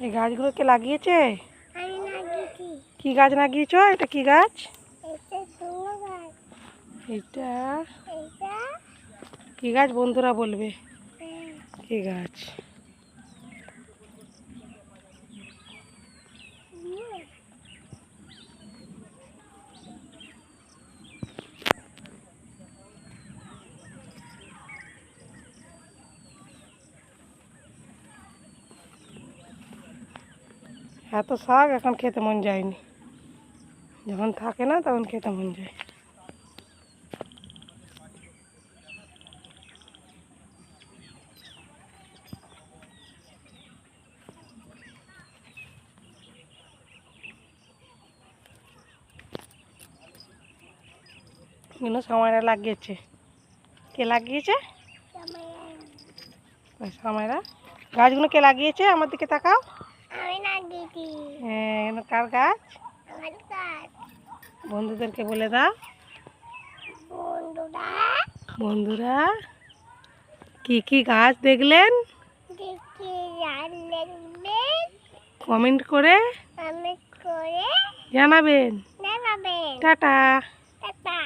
এই গাছগুলো কে লাগিয়েছে? আমি লাগিয়েছি। কি গাছ লাগিয়েছো? এটা কি গাছ? এটা সুন্দর গাছ। এটা এটা কি গাছ বন্ধুরা বলবে? হ্যাঁ, কি গাছ? হুম, এত শাক এখন খেতে মন যায়নি, যখন থাকে না তখন খেতে মন যায়। কিন্তু সময়রা লাগিয়েছে। কে লাগিয়েছে? ওই সময়রা। গাছগুলো কে লাগিয়েছে? আমার দিকে তাকাও। আমি লাগিয়েছি। হ্যাঁ, এগুলো কার গাছ? আমার গাছ। বন্ধুদেরকে বলে দাও। বন্ধুরা বন্ধুরা কি কি গাছ দেখলেন দেখে জানবেন, কমেন্ট করে কমেন্ট করে জানাবেন। জানাবেন। টাটা। টাটা।